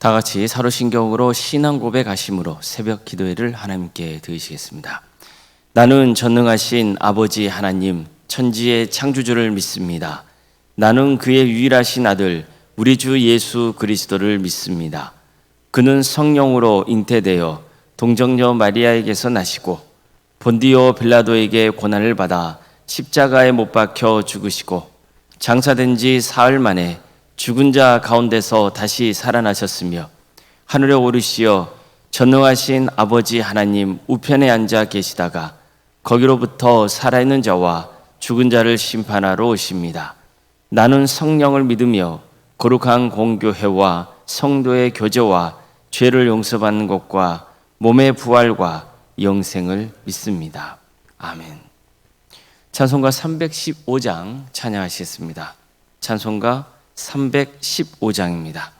다 같이 사도신경으로 신앙 고백하심으로 새벽 기도회를 하나님께 드리시겠습니다. 나는 전능하신 아버지 하나님, 천지의 창조주를 믿습니다. 나는 그의 유일하신 아들 우리 주 예수 그리스도를 믿습니다. 그는 성령으로 잉태되어 동정녀 마리아에게서 나시고 본디오 빌라도에게 고난을 받아 십자가에 못 박혀 죽으시고 장사된 지 사흘 만에 죽은 자 가운데서 다시 살아나셨으며 하늘에 오르시어 전능하신 아버지 하나님 우편에 앉아 계시다가 거기로부터 살아있는 자와 죽은 자를 심판하러 오십니다. 나는 성령을 믿으며 거룩한 공교회와 성도의 교제와 죄를 용서받는 것과 몸의 부활과 영생을 믿습니다. 아멘. 찬송가 315장 찬양하시겠습니다. 찬송가 315장입니다.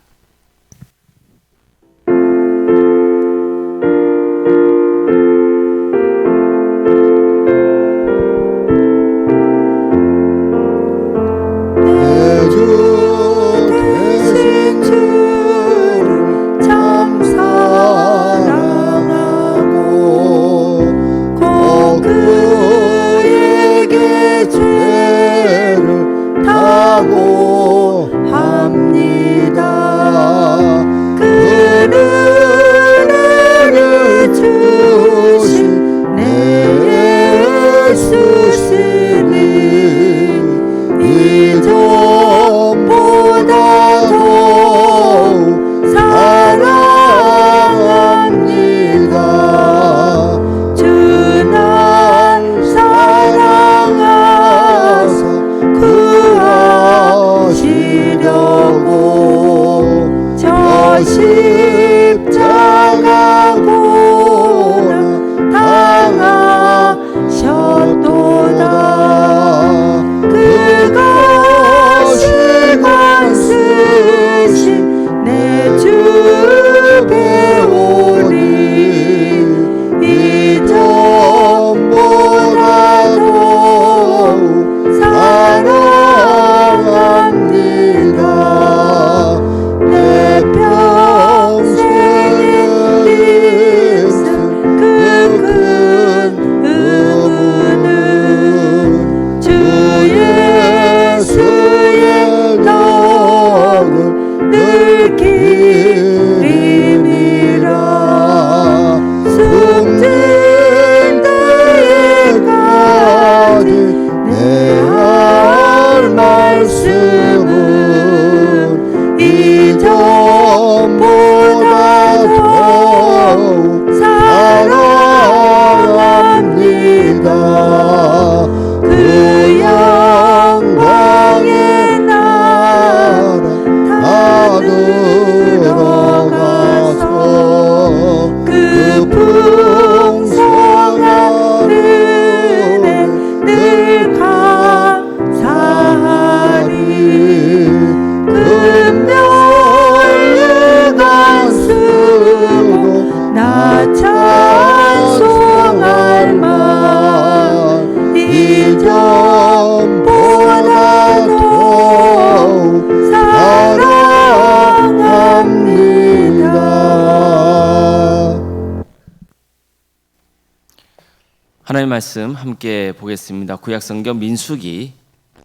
하나님의 말씀 함께 보겠습니다. 구약성경 민수기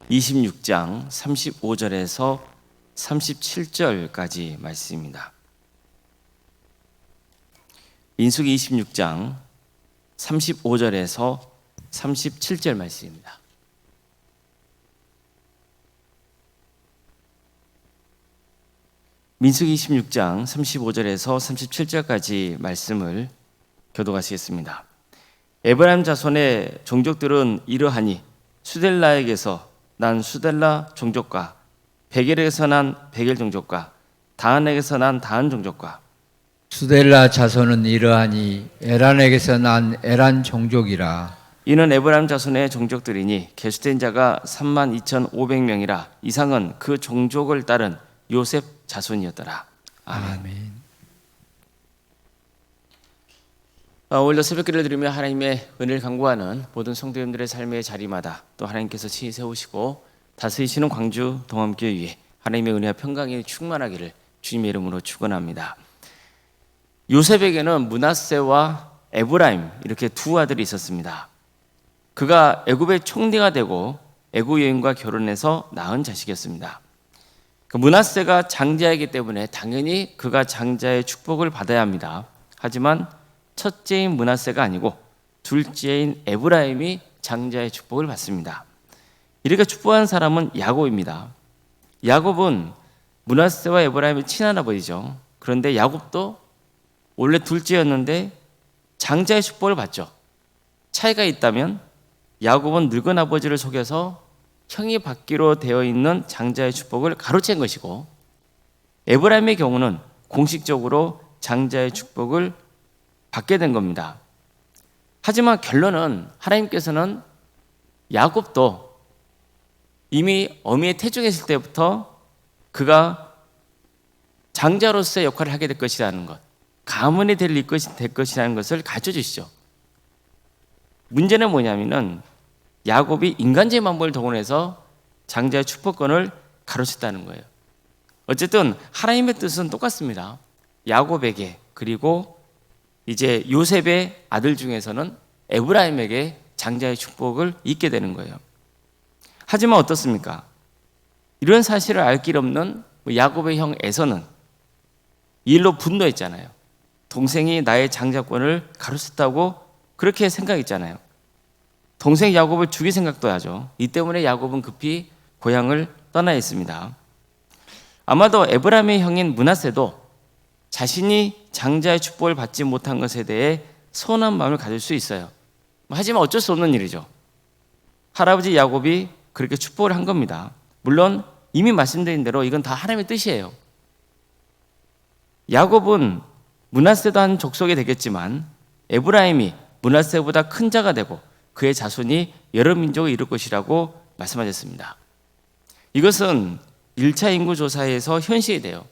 26장 35절에서 37절까지 말씀입니다. 민수기 26장 35절에서 37절 말씀입니다. 민수기 26장 35절에서 37절까지 말씀을 교독하시겠습니다. 에브라임 자손의 종족들은 이러하니 수델라에게서 난 수델라 종족과 베겔에게서 난 베겔 종족과 다한에게서 난 다한 종족과 수델라 자손은 이러하니 에란에게서 난 에란 종족이라. 이는 에브라임 자손의 종족들이니 계수된 자가 32,500명이라. 이상은 그 종족을 따른 요셉 자손이었더라. 아멘. 오늘도 새벽기를 드리며 하나님의 은혜를 간구하는 모든 성도님들의 삶의 자리마다 또 하나님께서 친히 세우시고 다스리시는 광주 동암교회 위에 하나님의 은혜와 평강이 충만하기를 주님의 이름으로 축원합니다. 요셉에게는 므낫세와 에브라임 이렇게 두 아들이 있었습니다. 그가 애굽의 총리가 되고 애굽 여인과 결혼해서 낳은 자식이었습니다. 므낫세가 장자이기 때문에 당연히 그가 장자의 축복을 받아야 합니다. 하지만 첫째인 므낫세가 아니고 둘째인 에브라임이 장자의 축복을 받습니다. 이렇게 축복한 사람은 야곱입니다. 야곱은 므낫세와 에브라임의 친할아버지죠. 그런데 야곱도 원래 둘째였는데 장자의 축복을 받죠. 차이가 있다면 야곱은 늙은 아버지를 속여서 형이 받기로 되어 있는 장자의 축복을 가로챈 것이고, 에브라임의 경우는 공식적으로 장자의 축복을 받게 된 겁니다. 하지만 결론은 하나님께서는 야곱도 이미 어미의 태중에 있을 때부터 그가 장자로서의 역할을 하게 될 것이라는 것, 가문이 될 것이라는 것을 가르쳐 주시죠. 문제는 뭐냐면은 야곱이 인간적인 방법을 동원해서 장자의 축복권을 가로챘다는 거예요. 어쨌든 하나님의 뜻은 똑같습니다. 야곱에게, 그리고 이제 요셉의 아들 중에서는 에브라임에게 장자의 축복을 잊게 되는 거예요. 하지만 어떻습니까? 이런 사실을 알 길 없는 야곱의 형 에서는 이 일로 분노했잖아요. 동생이 나의 장자권을 가로챘다고 그렇게 생각했잖아요. 동생 야곱을 죽일 생각도 하죠. 이 때문에 야곱은 급히 고향을 떠나 있습니다. 아마도 에브라임의 형인 므낫세도 자신이 장자의 축복을 받지 못한 것에 대해 서운한 마음을 가질 수 있어요. 하지만 어쩔 수 없는 일이죠. 할아버지 야곱이 그렇게 축복을 한 겁니다. 물론 이미 말씀드린 대로 이건 다 하나님의 뜻이에요. 야곱은 므낫세도 한 족속이 되겠지만 에브라임이 므낫세보다 큰 자가 되고 그의 자손이 여러 민족을 이룰 것이라고 말씀하셨습니다. 이것은 1차 인구조사에서 현실이 돼요.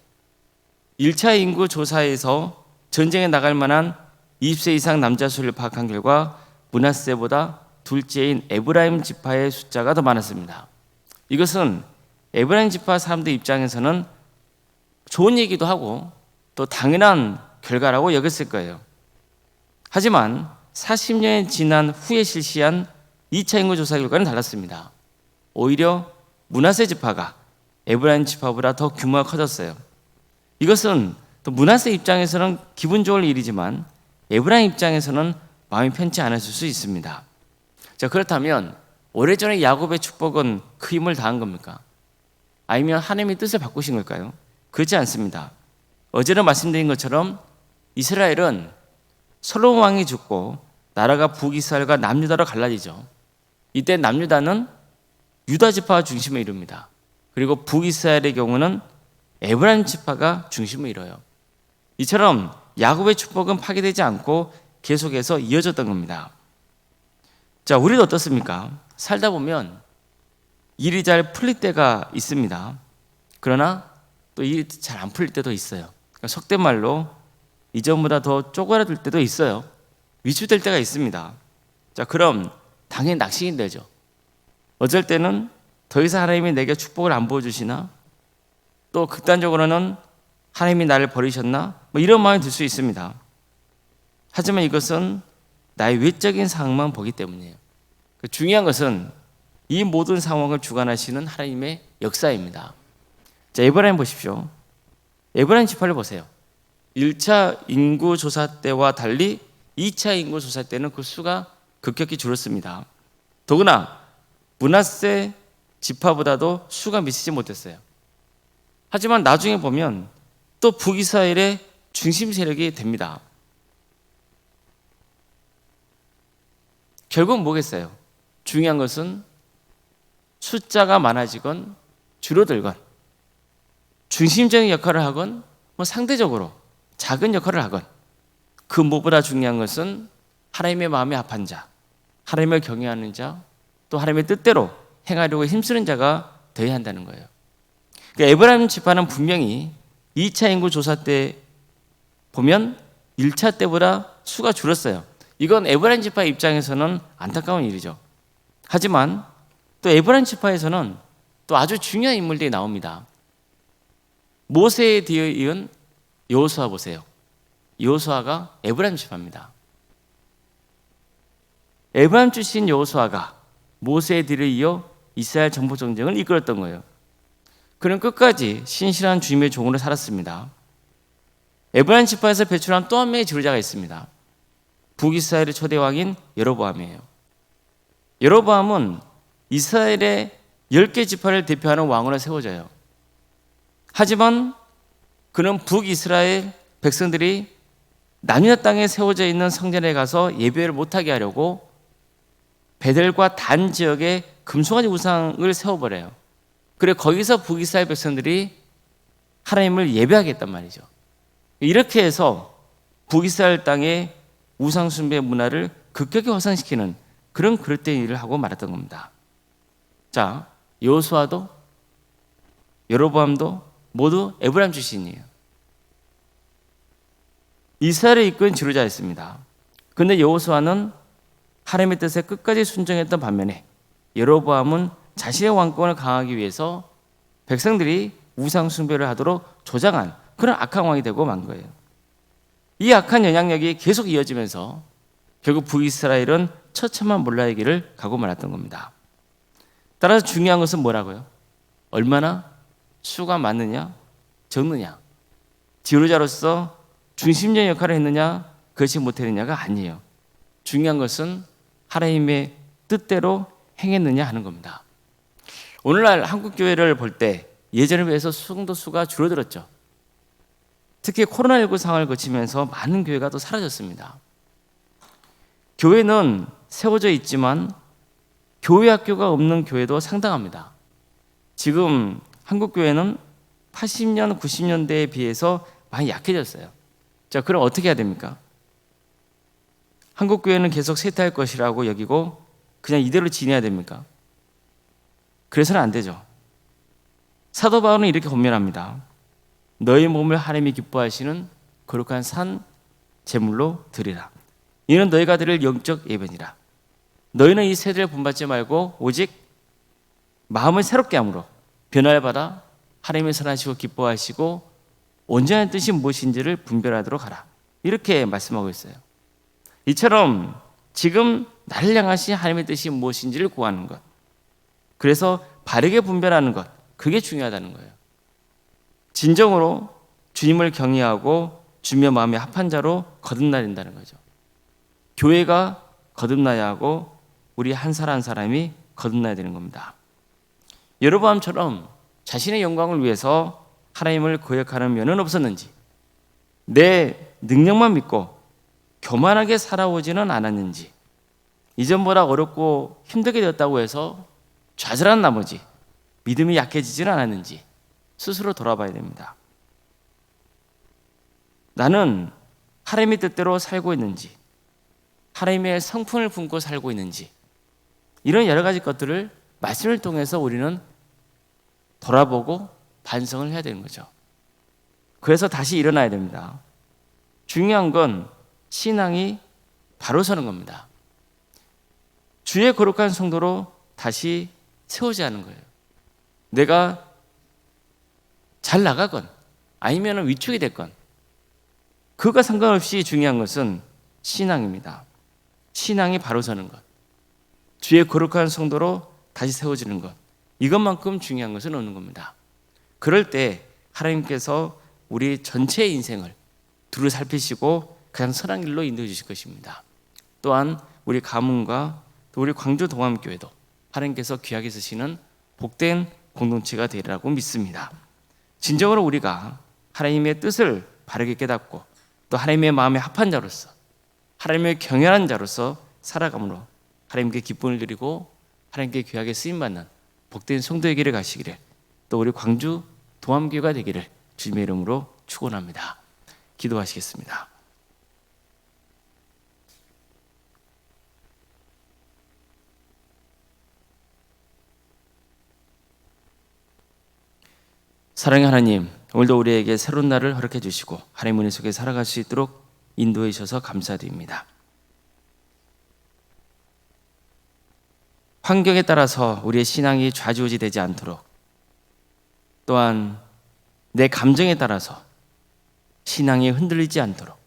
1차 인구조사에서 전쟁에 나갈 만한 20세 이상 남자 수를 파악한 결과 므낫세보다 둘째인 에브라임 지파의 숫자가 더 많았습니다. 이것은 에브라임 지파 사람들 입장에서는 좋은 얘기도 하고 또 당연한 결과라고 여겼을 거예요. 하지만 40년이 지난 후에 실시한 2차 인구조사 결과는 달랐습니다. 오히려 므낫세 지파가 에브라임 지파보다 더 규모가 커졌어요. 이것은 또 므낫세 입장에서는 기분 좋을 일이지만 에브라임 입장에서는 마음이 편치 않았을 수 있습니다. 자, 그렇다면 오래전에 야곱의 축복은 그 힘을 다한 겁니까? 아니면 하나님의 뜻을 바꾸신 걸까요? 그렇지 않습니다. 어제는 말씀드린 것처럼 이스라엘은 솔로몬 왕이 죽고 나라가 북이스라엘과 남유다로 갈라지죠. 이때 남유다는 유다 지파가 중심을 이룹니다. 그리고 북이스라엘의 경우는 에브라임 지파가 중심을 이뤄요. 이처럼 야곱의 축복은 파괴되지 않고 계속해서 이어졌던 겁니다. 자, 우리도 어떻습니까? 살다 보면 일이 잘 풀릴 때가 있습니다. 그러나 또 일이 잘 안 풀릴 때도 있어요. 그러니까 속된 말로 이전보다 더 쪼그라들 때도 있어요. 위축될 때가 있습니다. 자, 그럼 당연히 낙심이 되죠. 어쩔 때는 더 이상 하나님이 내게 축복을 안 부어주시나? 또 극단적으로는 하나님이 나를 버리셨나? 이런 마음이 들 수 있습니다. 하지만 이것은 나의 외적인 상황만 보기 때문이에요. 중요한 것은 이 모든 상황을 주관하시는 하나님의 역사입니다. 자, 에브라임 보십시오. 에브라임 지파를 보세요. 1차 인구조사 때와 달리 2차 인구조사 때는 그 수가 급격히 줄었습니다. 더구나 므낫세 지파보다도 수가 미치지 못했어요. 하지만 나중에 보면 또 북이스라엘의 중심 세력이 됩니다. 결국 뭐겠어요? 중요한 것은 숫자가 많아지건 줄어들건 중심적인 역할을 하건 상대적으로 작은 역할을 하건 그 무엇보다 중요한 것은 하나님의 마음에 합한 자, 하나님을 경외하는 자, 또 하나님의 뜻대로 행하려고 힘쓰는 자가 되어야 한다는 거예요. 그러니까 에브라임 지파는 분명히 2차 인구 조사 때 보면 1차 때보다 수가 줄었어요. 이건 에브라임 지파 입장에서는 안타까운 일이죠. 하지만 또 에브라임 지파에서는 또 아주 중요한 인물들이 나옵니다. 모세에 뒤에 이은 여호수아 보세요. 여호수아가 에브라임 지파입니다. 에브라임 출신 여호수아가 모세의 뒤를 이어 이스라엘 정복 전쟁을 이끌었던 거예요. 그는 끝까지 신실한 주님의 종으로 살았습니다. 에브라임 지파에서 배출한 또 한 명의 지도자가 있습니다. 북이스라엘의 초대 왕인 여로보암이에요. 여로보암은 이스라엘의 10개 지파를 대표하는 왕으로 세워져요. 하지만 그는 북이스라엘 백성들이 남유다 땅에 세워져 있는 성전에 가서 예배를 못하게 하려고 베델과 단 지역에 금송아지 우상을 세워버려요. 그래 거기서 북이스라엘 백성들이 하나님을 예배하겠단 말이죠. 이렇게 해서 북이스라엘 땅의 우상 숭배 문화를 급격히 확산시키는 그런 그릇된 일을 하고 말았던 겁니다. 자, 여호수아도 여로보암도 모두 에브라임 출신이에요. 이스라엘을 이끈 지도자였습니다. 그런데 여호수아는 하나님의 뜻에 끝까지 순종했던 반면에 여로보암은 자신의 왕권을 강화하기 위해서 백성들이 우상 숭배를 하도록 조장한 그런 악한 왕이 되고 만 거예요. 이 악한 영향력이 계속 이어지면서 결국 북이스라엘은 처참한 몰라의 길을 가고 말았던 겁니다. 따라서 중요한 것은 뭐라고요? 얼마나 수가 많느냐 적느냐, 지도자로서 중심적 역할을 했느냐 그것이 못했느냐가 아니에요. 중요한 것은 하나님의 뜻대로 행했느냐 하는 겁니다. 오늘날 한국 교회를 볼 때 예전에 비해서 성도 수가 줄어들었죠. 특히 코로나19 상황을 거치면서 많은 교회가 또 사라졌습니다. 교회는 세워져 있지만 교회 학교가 없는 교회도 상당합니다. 지금 한국 교회는 80년, 90년대에 비해서 많이 약해졌어요. 자, 그럼 어떻게 해야 됩니까? 한국 교회는 계속 쇠퇴할 것이라고 여기고 그냥 이대로 지내야 됩니까? 그래서는 안 되죠. 사도 바울은 이렇게 권면합니다. 너희 몸을 하나님이 기뻐하시는 거룩한 산 제물로 드리라. 이는 너희가 드릴 영적 예배니라. 너희는 이 세대를 본받지 말고 오직 마음을 새롭게 함으로 변화를 받아 하나님의 선하시고 기뻐하시고 온전한 뜻이 무엇인지를 분별하도록 하라. 이렇게 말씀하고 있어요. 이처럼 지금 나를 향하신 하나님의 뜻이 무엇인지를 구하는 것, 그래서 바르게 분별하는 것, 그게 중요하다는 거예요. 진정으로 주님을 경외하고 주님의 마음에 합한 자로 거듭나야 된다는 거죠. 교회가 거듭나야 하고 우리 한 사람 한 사람이 거듭나야 되는 겁니다. 여로보암처럼 자신의 영광을 위해서 하나님을 거역하는 면은 없었는지, 내 능력만 믿고 교만하게 살아오지는 않았는지, 이전보다 어렵고 힘들게 되었다고 해서 좌절한 나머지 믿음이 약해지지는 않았는지 스스로 돌아봐야 됩니다. 나는 하나님의 뜻대로 살고 있는지, 하나님의 성품을 품고 살고 있는지, 이런 여러 가지 것들을 말씀을 통해서 우리는 돌아보고 반성을 해야 되는 거죠. 그래서 다시 일어나야 됩니다. 중요한 건 신앙이 바로 서는 겁니다. 주의 거룩한 성도로 다시 세우지 않는 거예요. 내가 잘 나가건 아니면 위축이 됐건 그것과 상관없이 중요한 것은 신앙입니다. 신앙이 바로 서는 것, 주의 거룩한 성도로 다시 세워지는 것, 이것만큼 중요한 것은 없는 겁니다. 그럴 때 하나님께서 우리 전체의 인생을 두루 살피시고 가장 선한 길로 인도해 주실 것입니다. 또한 우리 가문과 또 우리 광주 동암교회도 하나님께서 귀하게 쓰시는 복된 공동체가 되리라고 믿습니다. 진정으로 우리가 하나님의 뜻을 바르게 깨닫고 또 하나님의 마음에 합한 자로서 하나님의 경외하는 자로서 살아감으로 하나님께 기쁨을 드리고 하나님께 귀하게 쓰임받는 복된 성도의 길을 가시기를, 또 우리 광주 동암교회가 되기를 주님의 이름으로 축원합니다. 기도하시겠습니다. 사랑의 하나님, 오늘도 우리에게 새로운 날을 허락해 주시고 하나님 은혜 속에 살아갈 수 있도록 인도해 주셔서 감사드립니다. 환경에 따라서 우리의 신앙이 좌지우지되지 않도록, 또한 내 감정에 따라서 신앙이 흔들리지 않도록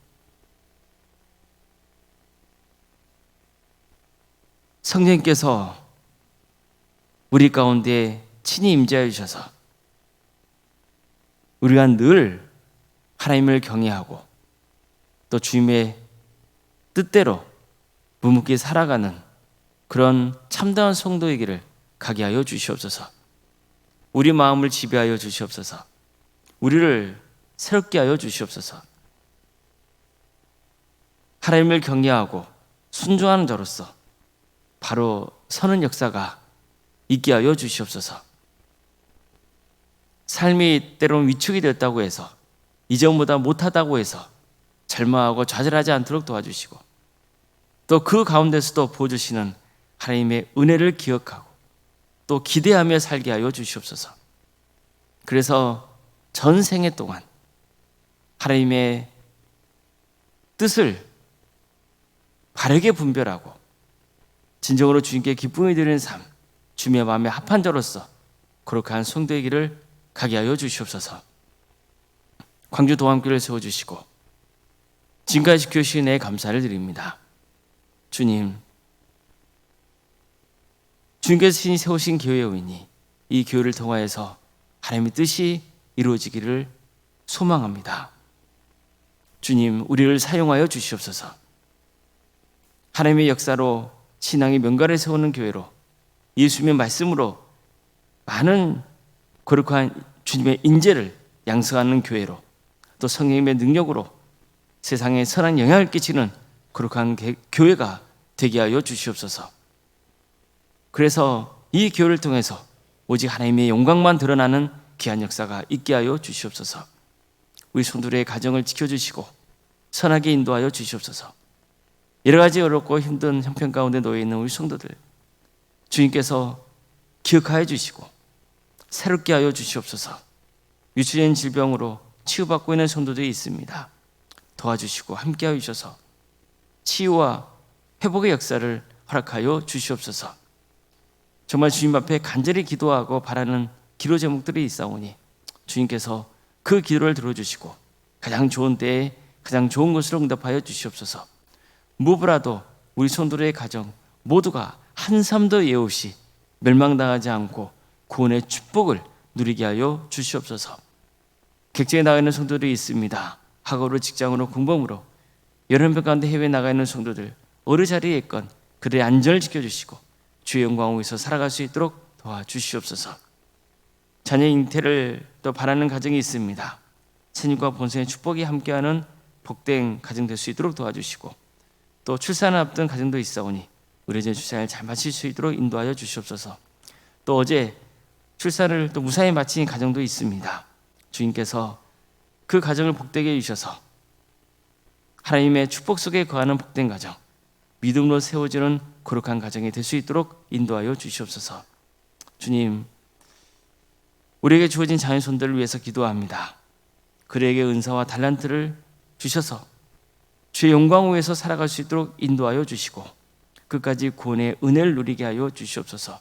성령께서 우리 가운데 친히 임재하여 주셔서 우리가 늘 하나님을 경외하고 또 주님의 뜻대로 묵묵히 살아가는 그런 참다운 성도이기를 가게 하여 주시옵소서. 우리 마음을 지배하여 주시옵소서. 우리를 새롭게 하여 주시옵소서. 하나님을 경외하고 순종하는 자로서 바로 서는 역사가 있게 하여 주시옵소서. 삶이 때로는 위축이 되었다고 해서 이전보다 못하다고 해서 절망하고 좌절하지 않도록 도와주시고 또 그 가운데서도 보여주시는 하나님의 은혜를 기억하고 또 기대하며 살게 하여 주시옵소서. 그래서 전생애 동안 하나님의 뜻을 바르게 분별하고 진정으로 주님께 기쁨을 드리는 삶, 주님의 마음에 합한 자로서 거룩한 성도의 길을 가게 하여 주시옵소서. 광주 도함교회를 세워주시고 지금까지 지켜주신 애 감사를 드립니다. 주님, 주님께서 친히 세우신 교회의 의인이 이 교회를 통하여서 하나님의 뜻이 이루어지기를 소망합니다. 주님, 우리를 사용하여 주시옵소서. 하나님의 역사로 신앙의 명가를 세우는 교회로 예수님의 말씀으로 많은 거룩한 주님의 인재를 양성하는 교회로 또 성령님의 능력으로 세상에 선한 영향을 끼치는 거룩한 교회가 되게 하여 주시옵소서. 그래서 이 교회를 통해서 오직 하나님의 영광만 드러나는 귀한 역사가 있게 하여 주시옵소서. 우리 성도들의 가정을 지켜주시고 선하게 인도하여 주시옵소서. 여러 가지 어렵고 힘든 형편 가운데 놓여 있는 우리 성도들 주님께서 기억하여 주시고 새롭게 하여 주시옵소서. 유치된 질병으로 치유받고 있는 성도들이 있습니다. 도와주시고 함께하여 주셔서 치유와 회복의 역사를 허락하여 주시옵소서. 정말 주님 앞에 간절히 기도하고 바라는 기도 제목들이 있사오니 주님께서 그 기도를 들어주시고 가장 좋은 때에 가장 좋은 것으로 응답하여 주시옵소서. 무엇보다도 우리 성도들의 가정 모두가 한 삶도 예 없이 멸망당하지 않고 구원의 축복을 누리게 하여 주시옵소서. 객지에 나가 있는 성도들이 있습니다. 학업으로 직장으로 공범으로 여러 명 가운데 해외에 나가 있는 성도들 어느 자리에 있건 그들의 안전을 지켜주시고 주의 영광 위에서 살아갈 수 있도록 도와주시옵소서. 자녀 잉태를 또 바라는 가정이 있습니다. 생육과 본성의 축복이 함께하는 복된 가정 될 수 있도록 도와주시고 또 출산을 앞둔 가정도 있사오니 의료진 출산을 잘 마칠 수 있도록 인도하여 주시옵소서. 또 어제 출산을 또 무사히 마친 가정도 있습니다. 주님께서 그 가정을 복되게 해주셔서 하나님의 축복 속에 거하는 복된 가정, 믿음으로 세워지는 거룩한 가정이 될 수 있도록 인도하여 주시옵소서. 주님, 우리에게 주어진 자녀손들을 위해서 기도합니다. 그들에게 은사와 달란트를 주셔서 주의 영광 위에서 살아갈 수 있도록 인도하여 주시고 끝까지 구원의 은혜를 누리게 하여 주시옵소서.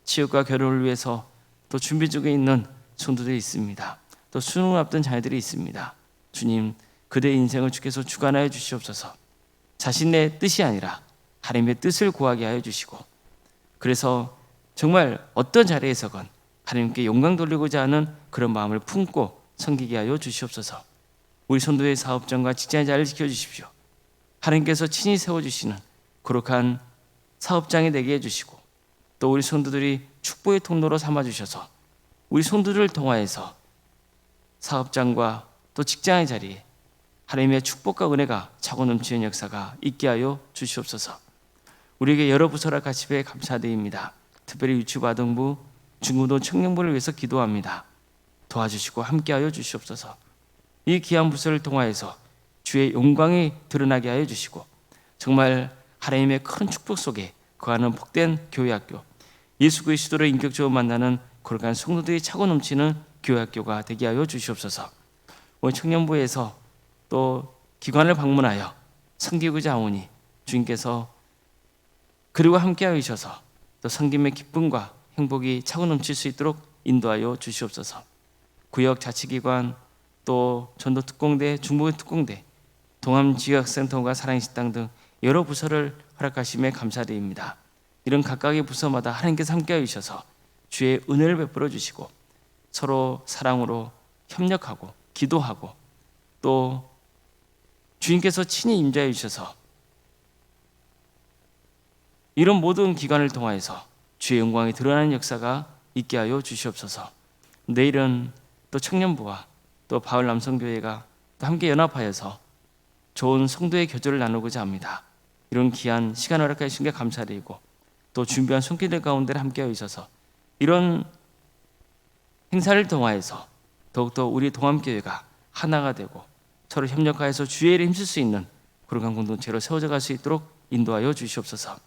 취업과 결혼을 위해서 또 준비 중에 있는 성도들이 있습니다. 또 수능을 앞둔 자녀들이 있습니다. 주님, 그들의 인생을 주께서 주관하여 주시옵소서. 자신의 뜻이 아니라 하나님의 뜻을 구하게 하여 주시고 그래서 정말 어떤 자리에서건 하나님께 영광 돌리고자 하는 그런 마음을 품고 섬기게 하여 주시옵소서. 우리 성도의 사업장과 직장의 자리를 지켜주십시오. 하나님께서 친히 세워주시는 거룩한 사업장이 되게 해주시고 또 우리 성도들이 축복의 통로로 삼아주셔서 우리 성도들을 통하여서 사업장과 또 직장의 자리에 하나님의 축복과 은혜가 차고 넘치는 역사가 있게 하여 주시옵소서. 우리에게 여러 부서라 같이 배 감사드립니다. 특별히 유치부아동부, 중고등 청년부를 위해서 기도합니다. 도와주시고 함께하여 주시옵소서. 이 귀한 부서를 통하여서 주의 영광이 드러나게 하여 주시고 정말 하나님의 큰 축복 속에 거하는 복된 교회학교, 예수 그리스도를 인격적으로 만나는 거룩한 성도들이 차고 넘치는 교회학교가 되게 하여 주시옵소서. 오늘 청년부에서 또 기관을 방문하여 섬기고자 하오니 주님께서 그리고 함께하여 주셔서 또 섬김의 기쁨과 행복이 차고 넘칠 수 있도록 인도하여 주시옵소서. 구역 자치기관, 또 전도특공대, 중부특공대, 동암지역센터과 사랑식당 등 여러 부서를 허락하심에 감사드립니다. 이런 각각의 부서마다 하나님께서 함께하여 주셔서 주의 은혜를 베풀어 주시고 서로 사랑으로 협력하고 기도하고 또 주님께서 친히 임재해 주셔서 이런 모든 기관을 통하여서 주의 영광이 드러나는 역사가 있게 하여 주시옵소서. 내일은 또 청년부와 또 바울 남성교회가 또 함께 연합하여서 좋은 성도의 교제를 나누고자 합니다. 이런 귀한 시간을 허락해 주신 게 감사드리고 또 준비한 손길들 가운데 함께하여 주셔서 이런 행사를 통하여서 더욱더 우리 동암교회가 하나가 되고 서로 협력하여서 주의 일에 힘쓸 수 있는 그런 공동체로 세워져 갈 수 있도록 인도하여 주시옵소서.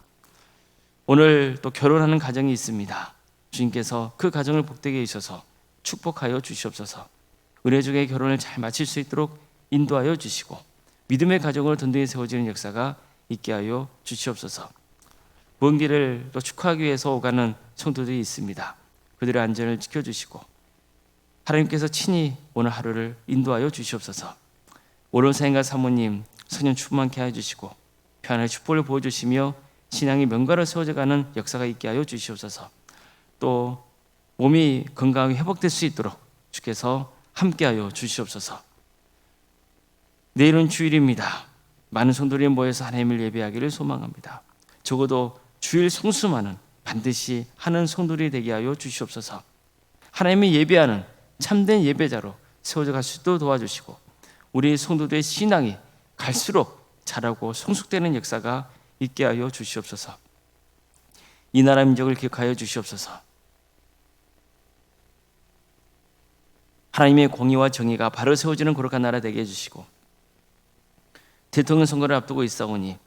오늘 또 결혼하는 가정이 있습니다. 주님께서 그 가정을 복되게 해주셔서 축복하여 주시옵소서. 은혜중의 결혼을 잘 마칠 수 있도록 인도하여 주시고 믿음의 가정으로 든든히 세워지는 역사가 있게 하여 주시옵소서. 먼 길을 또 축하하기 위해서 오가는 성도들이 있습니다. 그들의 안전을 지켜주시고 하나님께서 친히 오늘 하루를 인도하여 주시옵소서. 오늘 사인과 사모님 소년 충만케 하여 주시고 편안한 축복을 보여주시며 신앙이 명가로 세워져가는 역사가 있게 하여 주시옵소서. 또 몸이 건강하게 회복될 수 있도록 주께서 함께하여 주시옵소서. 내일은 주일입니다. 많은 성도들이 모여서 하나님을 예배하기를 소망합니다. 적어도 주일 성수만은 반드시 하는 성도들이 되게 하여 주시옵소서. 하나님을 예배하는 참된 예배자로 세워져 갈 수 있도록 도와주시고 우리 성도들의 신앙이 갈수록 자라고 성숙되는 역사가 있게 하여 주시옵소서. 이 나라 민족을 기억하여 주시옵소서. 하나님의 공의와 정의가 바로 세워지는 거룩한 나라 되게 해주시고 대통령 선거를 앞두고 있사오니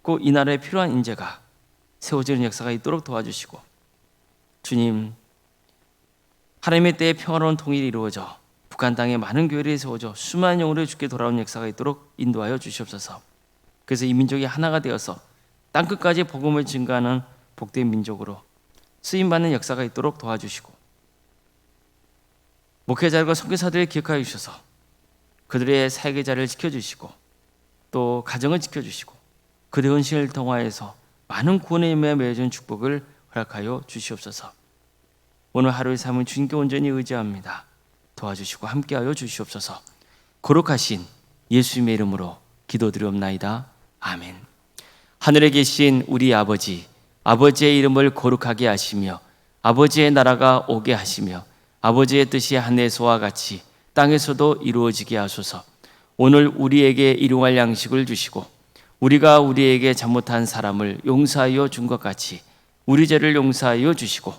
꼭 이 나라에 필요한 인재가 세워지는 역사가 있도록 도와주시고 주님, 하나님의 때에 평화로운 통일이 이루어져 북한 땅에 많은 교회들이 세워져 수많은 영혼들이 주께 돌아오는 역사가 있도록 인도하여 주시옵소서. 그래서 이 민족이 하나가 되어서 땅끝까지 복음을 증거하는 복된 민족으로 쓰임받는 역사가 있도록 도와주시고 목회자들과 선교사들을 기억하여 주셔서 그들의 사역의 자리를 지켜주시고 또 가정을 지켜주시고 그들의 헌신을 통하여서 많은 구원의 힘에 맺어준 축복을 허락하여 주시옵소서. 오늘 하루의 삶은 주님께 온전히 의지합니다. 도와주시고 함께하여 주시옵소서. 거룩하신 예수님의 이름으로 기도드리옵나이다. 아멘. 하늘에 계신 우리 아버지, 아버지의 이름을 거룩하게 하시며 아버지의 나라가 오게 하시며 아버지의 뜻이 하늘에서와 같이 땅에서도 이루어지게 하소서. 오늘 우리에게 일용할 양식을 주시고 우리가 우리에게 잘못한 사람을 용서하여 준 것 같이 우리 죄를 용서하여 주시고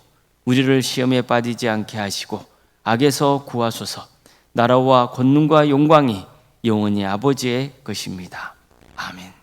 우리를 시험에 빠지지 않게 하시고 악에서 구하소서. 나라와 권능과 영광이 영원히 아버지의 것입니다. 아멘.